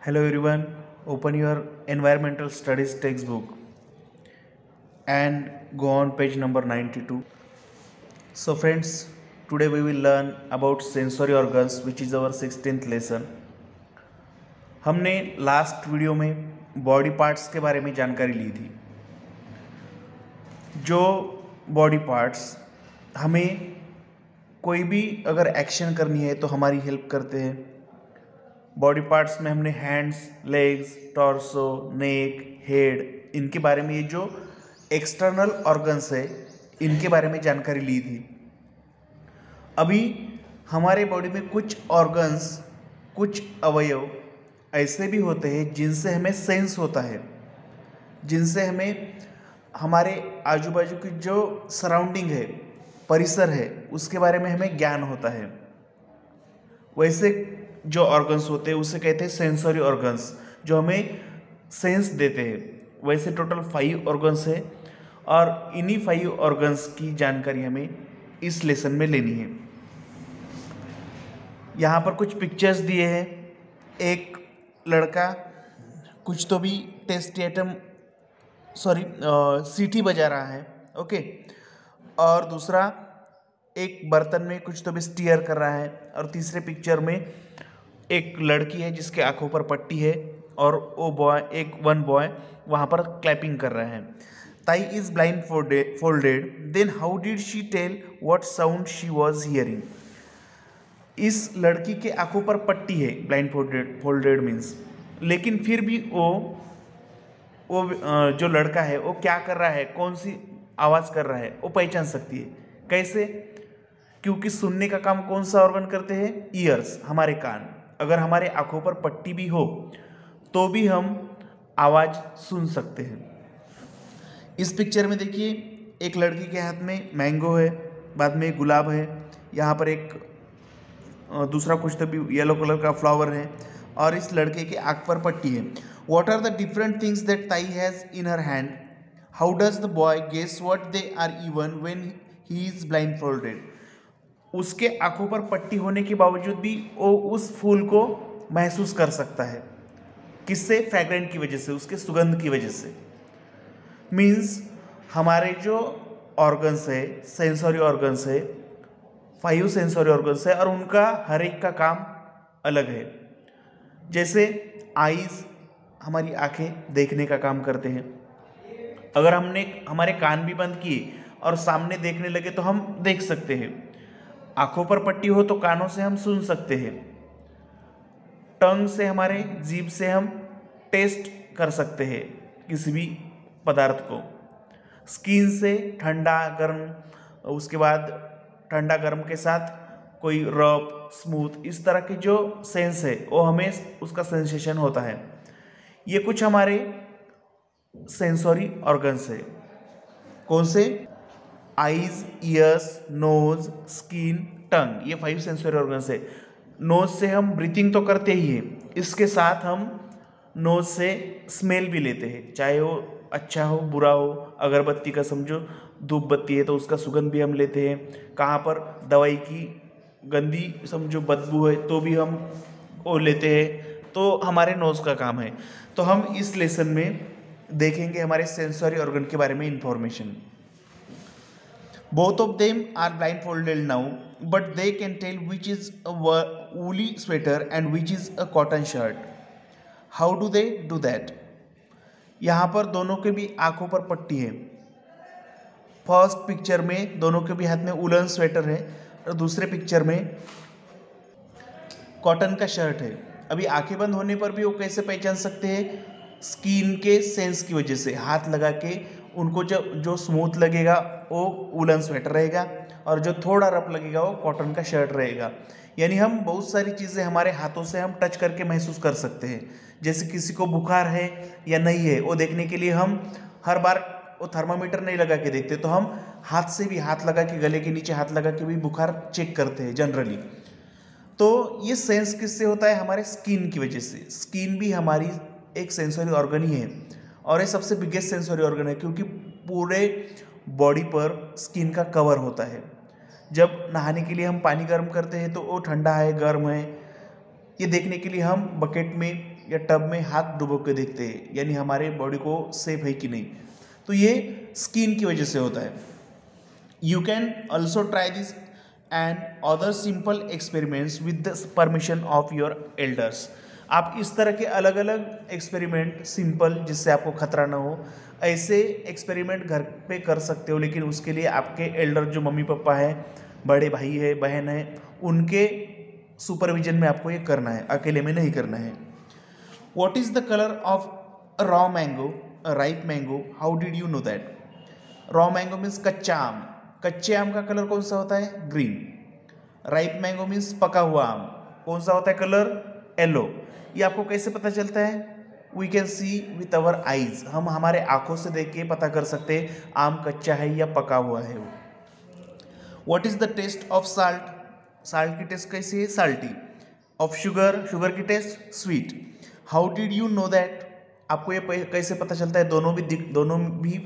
Hello everyone, open your environmental studies textbook and go on page number 92. So friends, today we will learn about sensory organs which is our 16th lesson. हमने last video में body parts के बारे में जानकारी ली थी। जो body parts हमें कोई भी अगर एक्शन करनी है तो हमारी हेल्प करते हैं। बॉडी पार्ट्स में हमने हैंड्स, लेग्स, टॉर्सो, नेक, हेड, इनके बारे में, ये जो एक्सटर्नल ऑर्गन्स है इनके बारे में जानकारी ली थी। अभी हमारे बॉडी में कुछ ऑर्गन्स, कुछ अवयव ऐसे भी होते हैं जिनसे हमें सेंस होता है, जिनसे हमें हमारे आजू बाजू की जो सराउंडिंग है, परिसर है, उसके बारे में हमें ज्ञान होता है। वैसे जो ऑर्गन्स होते हैं उसे कहते हैं सेंसरी ऑर्गन्स, जो हमें सेंस देते हैं। वैसे टोटल 5 ऑर्गन्स है और इन्हीं 5 ऑर्गन्स की जानकारी हमें इस लेसन में लेनी है। यहाँ पर कुछ पिक्चर्स दिए हैं। एक लड़का कुछ तो भी सीटी बजा रहा है, ओके। और दूसरा एक बर्तन में कुछ तो भी स्टीयर कर रहा है। और तीसरे पिक्चर में एक लड़की है जिसके आंखों पर पट्टी है और वो वन बॉय वहाँ पर क्लैपिंग कर रहा है। Tai is blindfolded, then how did she tell what sound she was hearing. इस लड़की के आंखों पर पट्टी है, ब्लाइंड फोल्डेड मीन्स, लेकिन फिर भी वो जो लड़का है वो क्या कर रहा है, कौन सी आवाज़ कर रहा है, वो पहचान सकती है। कैसे? क्योंकि सुनने का काम कौन सा ऑर्गन करते हैं? ईयर्स, हमारे कान। अगर हमारे आंखों पर पट्टी भी हो तो भी हम आवाज़ सुन सकते हैं। इस पिक्चर में देखिए, एक लड़की के हाथ में मैंगो है, बाद में गुलाब है, यहाँ पर एक दूसरा कुछ तो भी येलो कलर का फ्लावर है और इस लड़के के आंख पर पट्टी है। What are the different things that Tai has in her hand? How does the boy guess what they are even when he is blindfolded? उसके आंखों पर पट्टी होने के बावजूद भी वो उस फूल को महसूस कर सकता है। किससे? फ्रैग्रेंट की वजह से, उसके सुगंध की वजह से। मीन्स हमारे जो ऑर्गन्स है, सेंसरी ऑर्गन्स है, 5 सेंसरी ऑर्गन्स है और उनका हर एक का काम अलग है। जैसे आईज, हमारी आंखें देखने का काम करते हैं। अगर हमने हमारे कान भी बंद किए और सामने देखने लगे तो हम देख सकते हैं। आंखों पर पट्टी हो तो कानों से हम सुन सकते हैं। टंग से, हमारे जीभ से हम टेस्ट कर सकते हैं किसी भी पदार्थ को। स्किन से ठंडा गर्म, उसके बाद ठंडा गर्म के साथ कोई रफ, स्मूथ, इस तरह के जो सेंस है वो हमें उसका सेंसेशन होता है। ये कुछ हमारे सेंसरी ऑर्गन्स है। कौन से? आईज, ईयर्स, नोज, स्किन, टंग, ये 5 सेंसरी ऑर्गन्स है। नोज से हम ब्रीथिंग तो करते ही हैं, इसके साथ हम नोज से स्मेल भी लेते हैं, चाहे वो अच्छा हो बुरा हो। अगरबत्ती का समझो, धूप बत्ती है तो उसका सुगंध भी हम लेते हैं। कहाँ पर दवाई की गंदी समझो बदबू है तो भी हम वो लेते हैं। तो हमारे नोज का काम है। तो हम इस लेसन में देखेंगे हमारे सेंसरी ऑर्गन के बारे में information. Both of them are blindfolded now, but they can tell which is a woolly sweater and which is a cotton shirt. How do they do that? यहाँ पर दोनों के भी आंखों पर पट्टी है। फर्स्ट पिक्चर में दोनों के भी हाथ में वूलन स्वेटर है और दूसरे पिक्चर में कॉटन का शर्ट है। अभी आंखें बंद होने पर भी वो कैसे पहचान सकते हैं? स्किन के सेंस की वजह से। हाथ लगा के उनको जो स्मूथ लगेगा वो वूलन स्वेटर रहेगा और जो थोड़ा रफ लगेगा वो कॉटन का शर्ट रहेगा। यानी हम बहुत सारी चीज़ें हमारे हाथों से हम टच करके महसूस कर सकते हैं। जैसे किसी को बुखार है या नहीं है वो देखने के लिए हम हर बार वो थर्मामीटर नहीं लगा के देखते, तो हम हाथ से भी, हाथ लगा के, गले के नीचे हाथ लगा के भी बुखार चेक करते हैं जनरली। तो ये सेंस किससे होता है? हमारे स्किन की वजह से। स्किन भी हमारी एक सेंसरी ऑर्गन ही है और ये सबसे बिगेस्ट सेंसरी ऑर्गन है, क्योंकि पूरे बॉडी पर स्किन का कवर होता है। जब नहाने के लिए हम पानी गर्म करते हैं तो वो ठंडा है, गर्म है, ये देखने के लिए हम बकेट में या टब में हाथ डुबो के देखते हैं, यानी हमारे बॉडी को सेफ है कि नहीं, तो ये स्किन की वजह से होता है। You can also try this and other simple experiments with the permission of your elders. आप इस तरह के अलग अलग एक्सपेरिमेंट सिंपल, जिससे आपको खतरा ना हो, ऐसे एक्सपेरिमेंट घर पे कर सकते हो, लेकिन उसके लिए आपके एल्डर जो मम्मी पापा है, बड़े भाई है, बहन है, उनके सुपरविजन में आपको ये करना है, अकेले में नहीं करना है। What is the colour of raw mango, ripe mango, how did you know that? Raw mango means कच्चा आम, कच्चे आम का कलर कौन सा होता है? ग्रीन। राइप मैंगो मीन्स पका हुआ आम, कौन सा होता है कलर? येलो। ये आपको कैसे पता चलता है? We can see with our eyes, हम हमारे आंखों से देख के पता कर सकते हैं आम कच्चा है या पका हुआ है वो। What is the taste of salt? Salt की टेस्ट कैसी है? साल्टी। ऑफ शुगर, शुगर की taste sweet. How did you know that? आपको ये कैसे पता चलता है? दोनों भी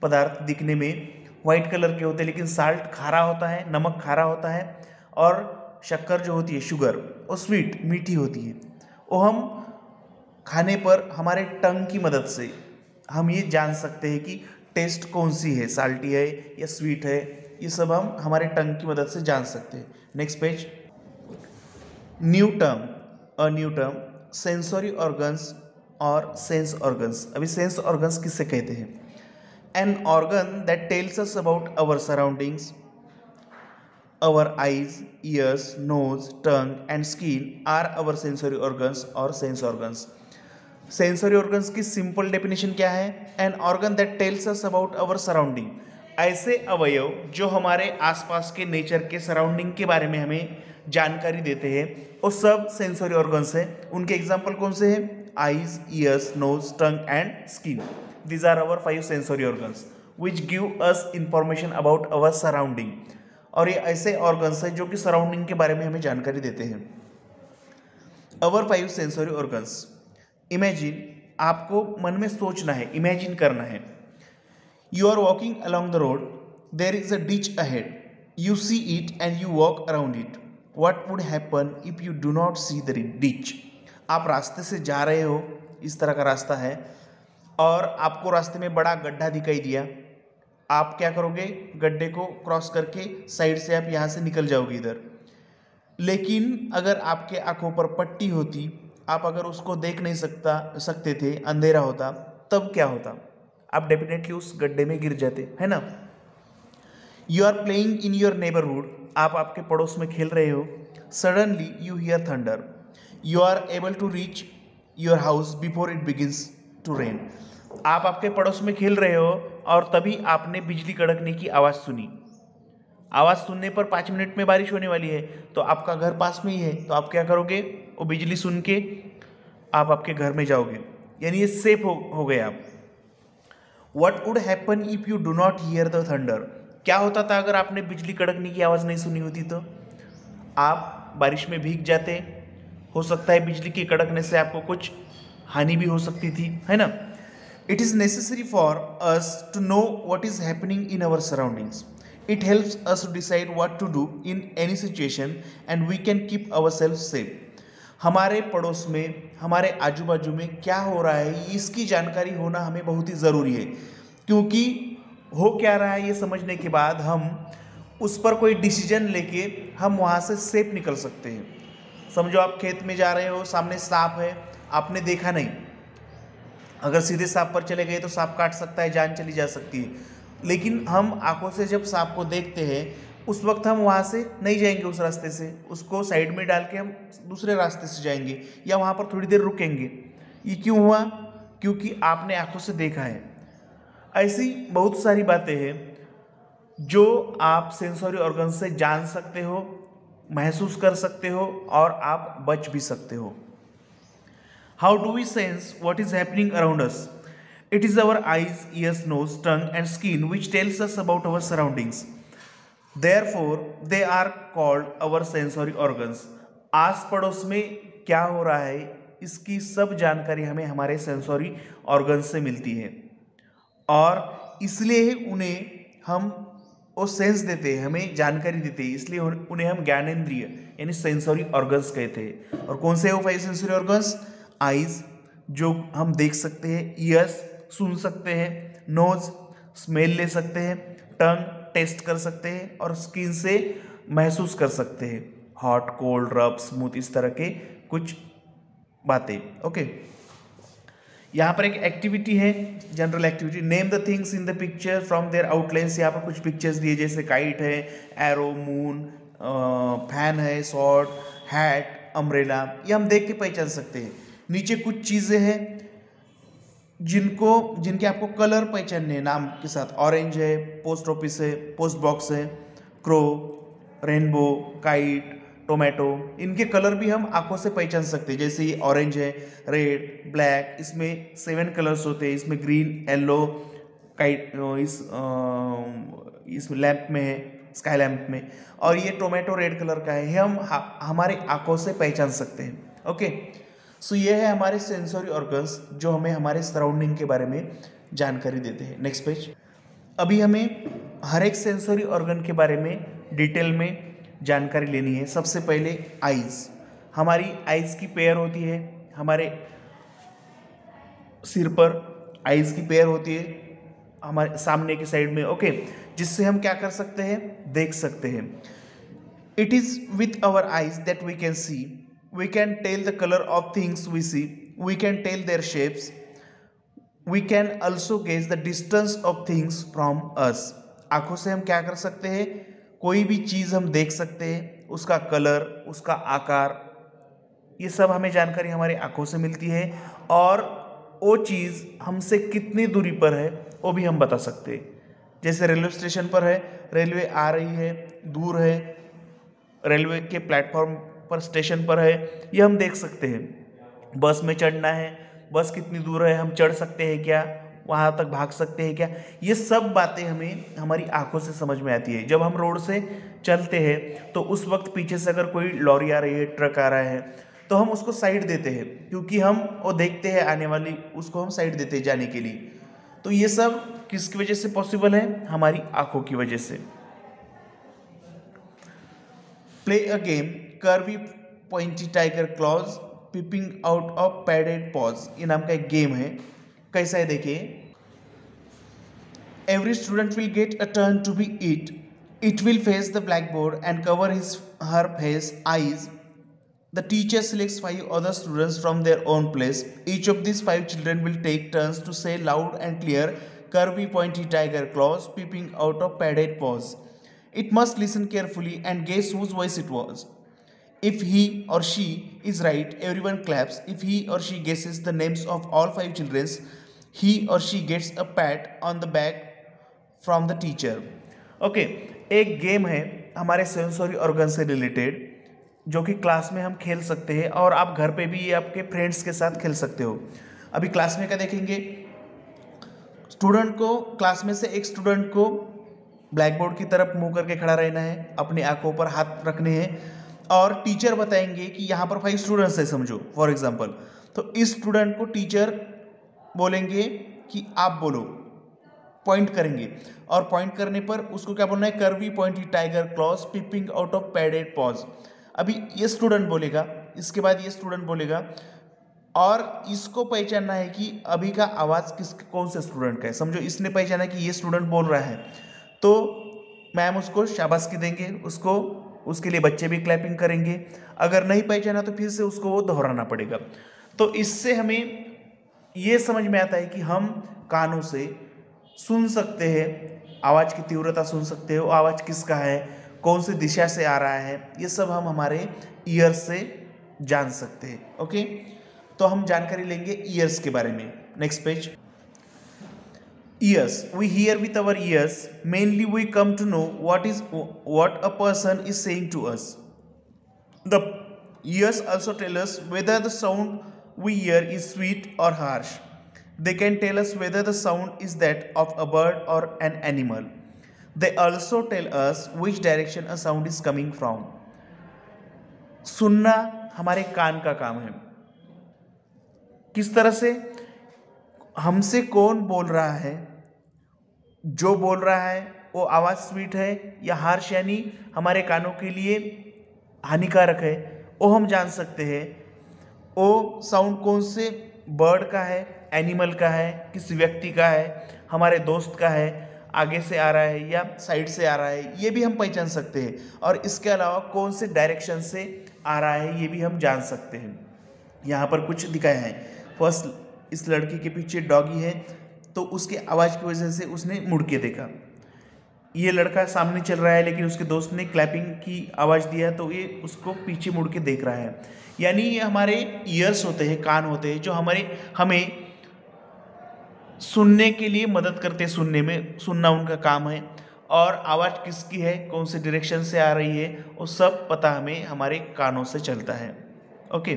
पदार्थ दिखने में वाइट कलर के होते हैं, लेकिन साल्ट खारा होता है, नमक खारा होता है, और शक्कर जो होती है शुगर, वो स्वीट मीठी होती है। वो हम खाने पर हमारे टंग की मदद से हम ये जान सकते हैं कि टेस्ट कौन सी है, साल्टी है या स्वीट है, ये सब हम हमारे टंग की मदद से जान सकते हैं। Next page. New term, a new term, sensory organs और सेंस ऑर्गन्स। अभी सेंस ऑर्गन्स किससे कहते हैं? An organ that tells us about our surroundings, our eyes, ears, nose, tongue and skin are our sensory organs or sense organs. Sensory organs की simple definition क्या है? An organ that tells us about our surrounding, ऐसे अवयव जो हमारे आसपास के nature के सराउंडिंग के बारे में हमें जानकारी देते हैं, वो सब सेंसरी ऑर्गन्स है। उनके एग्जाम्पल कौन से हैं? Eyes, ears, nose, tongue and skin. These are our 5 sensory organs which give us information about our surrounding. और ये ऐसे ऑर्गन्स हैं जो कि सराउंडिंग के बारे में हमें जानकारी देते हैं। अवर 5 सेंसरी ऑर्गन्स। इमेजिन, आपको मन में सोचना है, इमेजिन करना है। You are walking along the road, there is a ditch ahead, you see it and you walk around it. What would happen if you do not see the ditch? आप रास्ते से जा रहे हो, इस तरह का रास्ता है, और आपको रास्ते में बड़ा गड्ढा दिखाई दिया। आप क्या करोगे? गड्ढे को क्रॉस करके साइड से आप यहाँ से निकल जाओगे इधर। लेकिन अगर आपके आंखों पर पट्टी होती, आप अगर उसको देख नहीं सकते थे, अंधेरा होता, तब क्या होता? आप डेफिनेटली उस गड्ढे में गिर जाते, है ना। You are playing in your neighbourhood, आप आपके पड़ोस में खेल रहे हो। Suddenly you hear thunder, you are able to reach your house before it begins to rain. आप आपके पड़ोस में खेल रहे हो और तभी आपने बिजली कड़कने की आवाज़ सुनी। आवाज़ सुनने पर 5 मिनट में बारिश होने वाली है, तो आपका घर पास में ही है, तो आप क्या करोगे? वो बिजली सुन के आप आपके घर में जाओगे, यानी ये सेफ हो गए आप। What would happen if you do not here the thunder? क्या होता था अगर आपने बिजली कड़कने की आवाज़ नहीं सुनी होती? तो आप बारिश में भीग जाते, हो सकता है बिजली के कड़कने से आपको कुछ हानि भी हो सकती थी, है ना। It is necessary for us to know what is happening in our surroundings. It helps us to decide what to do in any situation and we can keep ourselves safe. हमारे पड़ोस में, हमारे आजू बाजू में क्या हो रहा है, इसकी जानकारी होना हमें बहुत ही ज़रूरी है, क्योंकि हो क्या रहा है ये समझने के बाद हम उस पर कोई डिसीजन लेके हम वहाँ से सेफ निकल सकते हैं। समझो आप खेत में जा रहे हो, सामने सांप है, आपने देखा नहीं, अगर सीधे सांप पर चले गए तो सांप काट सकता है, जान चली जा सकती है। लेकिन हम आंखों से जब सांप को देखते हैं, उस वक्त हम वहाँ से नहीं जाएंगे, उस रास्ते से उसको साइड में डाल के हम दूसरे रास्ते से जाएंगे या वहाँ पर थोड़ी देर रुकेंगे। ये क्यों हुआ? क्योंकि आपने आंखों से देखा है। ऐसी बहुत सारी बातें हैं जो आप सेंसरी ऑर्गन से जान सकते हो, महसूस कर सकते हो और आप बच भी सकते हो। How do we sense what is happening around us? It is our eyes, ears, nose, tongue and skin which tells us about our surroundings. Therefore, they are called our sensory organs. आस पड़ोस में क्या हो रहा है, इसकी सब जानकारी हमें हमारे सेंसरी ऑर्गन्स से मिलती है, और इसलिए उन्हें हम वो सेंस देते हैं, हमें जानकारी देते हैं, इसलिए उन्हें हम ज्ञानेंद्रिय यानी सेंसरी ऑर्गन्स कहते हैं। और कौन से वो 5 सेंसरी ऑर्गन्स? आइज जो हम देख सकते हैं, ईयर्स सुन सकते हैं, नोज स्मेल ले सकते हैं, टंग टेस्ट कर सकते हैं और स्किन से महसूस कर सकते हैं, हॉट कोल्ड रब स्मूथ इस तरह के कुछ बातें। ओके, यहाँ पर एक एक्टिविटी है, general activity, name the things in the picture from their outlines. यहाँ पर कुछ पिक्चर्स दिए जैसे काइट है, एरो, मून, फैन है, स्वॉर्ड, हैट, अम्ब्रेला, ये हम देख के पहचान सकते हैं। नीचे कुछ चीज़ें हैं जिनके आपको कलर पहचानने हैं नाम के साथ, ऑरेंज है, पोस्ट ऑफिस है, पोस्ट बॉक्स है, क्रो, रेनबो, काइट, टोमेटो, इनके कलर भी हम आंखों से पहचान सकते हैं। जैसे ये ऑरेंज है, रेड, ब्लैक, इसमें 7 कलर्स होते हैं, इसमें ग्रीन, येलो, काइट इस लैंप में है, स्काई लैंप में, और ये टोमेटो रेड कलर का है, ये हम हमारी आंखों से पहचान सकते हैं। ओके, सो ये है हमारे सेंसरी ऑर्गन्स जो हमें हमारे सराउंडिंग के बारे में जानकारी देते हैं। Next page. अभी हमें हर एक सेंसरी ऑर्गन के बारे में डिटेल में जानकारी लेनी है। सबसे पहले आइज़, हमारी आइज़ की पेयर होती है, हमारे सिर पर आइज़ की पेयर होती है हमारे सामने की साइड में। ओके, जिससे हम क्या कर सकते हैं, देख सकते हैं। It is with our eyes that we can see, we can tell the colour of things we see, we can tell their shapes, we can also gauge the distance of things from us. आंखों से हम क्या कर सकते हैं, कोई भी चीज़ हम देख सकते हैं, उसका कलर, उसका आकार, ये सब हमें जानकारी हमारी आंखों से मिलती है। और वो चीज़ हमसे कितनी दूरी पर है वो भी हम बता सकते हैं। जैसे रेलवे स्टेशन पर है, रेलवे आ रही है, दूर है, रेलवे के प्लेटफॉर्म पर स्टेशन पर है, ये हम देख सकते हैं। बस में चढ़ना है, बस कितनी दूर है, हम चढ़ सकते हैं क्या, वहाँ तक भाग सकते हैं क्या, ये सब बातें हमें हमारी आंखों से समझ में आती है। जब हम रोड से चलते हैं तो उस वक्त पीछे से अगर कोई लॉरी आ रही है, ट्रक आ रहा है, तो हम उसको साइड देते हैं, क्योंकि हम वो देखते हैं आने वाली, उसको हम साइड देते हैं जाने के लिए। तो ये सब किसकी वजह से पॉसिबल है, हमारी आंखों की वजह से। Play a game, curvy pointy tiger claws peeping out of padded paws, ये नाम का एक गेम है। कैसा है देखिए। Every student will get a turn to be it will face the blackboard and cover his her face eyes. The teacher selects 5 other students from their own place. Each of these 5 children will take turns to say loud and clear, curvy pointy tiger claws peeping out of padded paws. It must listen carefully and guess whose voice it was. If he or she is right, everyone claps. If he or she guesses the names of all 5 children, he or she gets a pat on the back from the teacher. Okay, एक game है हमारे sensory organ से related, जो कि class में हम खेल सकते हैं और आप घर पे भी आपके फ्रेंड्स के साथ खेल सकते हो। अभी क्लास में क्या देखेंगे, स्टूडेंट को, क्लास में से एक स्टूडेंट को ब्लैक बोर्ड की तरफ मुंह करके खड़ा रहना है, अपनी आंखों पर हाथ रखने हैं, और टीचर बताएंगे कि यहाँ पर 5 स्टूडेंट्स है समझो फॉर एग्जांपल। तो इस स्टूडेंट को टीचर बोलेंगे कि आप बोलो, पॉइंट करेंगे, और पॉइंट करने पर उसको क्या बोलना है, curvy pointy tiger claws peeping out of padded paws. अभी ये स्टूडेंट बोलेगा, इसके बाद ये स्टूडेंट बोलेगा, और इसको पहचानना है कि अभी का आवाज़ कौन से स्टूडेंट का है। समझो इसने पहचाना कि ये स्टूडेंट बोल रहा है, तो मैम उसको शाबाशी देंगे, उसको, उसके लिए बच्चे भी क्लैपिंग करेंगे। अगर नहीं पहचाना तो फिर से उसको वो दोहराना पड़ेगा। तो इससे हमें ये समझ में आता है कि हम कानों से सुन सकते हैं, आवाज़ की तीव्रता सुन सकते हो, आवाज़ किसका है, कौन सी दिशा से आ रहा है, ये सब हम हमारे ईयर से जान सकते हैं। ओके, तो हम जानकारी लेंगे ईयर्स के बारे में। Next page. Ears, we hear with our ears, mainly we come to know what a person is saying to us. The ears also tell us whether the sound we hear is sweet or harsh. They can tell us whether the sound is that of a bird or an animal. They also tell us which direction a sound is coming from. सुनना हमारे कान का काम है। किस तरह से, हमसे कौन बोल रहा है, जो बोल रहा है वो आवाज़ स्वीट है या हार्श, यानी हमारे कानों के लिए हानिकारक है, वो हम जान सकते हैं। ओ साउंड कौन से बर्ड का है, एनिमल का है, किस व्यक्ति का है, हमारे दोस्त का है, आगे से आ रहा है या साइड से आ रहा है, ये भी हम पहचान सकते हैं। और इसके अलावा कौन से डायरेक्शन से आ रहा है ये भी हम जान सकते हैं। यहाँ पर कुछ दिखाया है। फर्स्ट, इस लड़की के पीछे डॉगी है तो उसके आवाज़ की वजह से उसने मुड़ के देखा। ये लड़का सामने चल रहा है लेकिन उसके दोस्त ने क्लैपिंग की आवाज़ दिया तो ये उसको पीछे मुड़ के देख रहा है। यानी ये हमारे ईयर्स होते हैं, कान होते हैं, जो हमें सुनने के लिए मदद करते हैं। सुनना उनका काम है। और आवाज़ किसकी है, कौन से डायरेक्शन से आ रही है, वो सब पता हमें हमारे कानों से चलता है। ओके,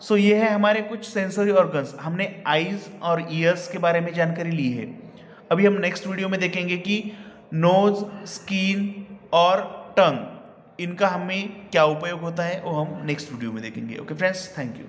सो ये है हमारे कुछ सेंसरी ऑर्गन्स। हमने आईज और ईयर्स के बारे में जानकारी ली है। अभी हम नेक्स्ट वीडियो में देखेंगे कि नोज, स्किन और टंग, इनका हमें क्या उपयोग होता है वो हम नेक्स्ट वीडियो में देखेंगे। Okay friends, thank you.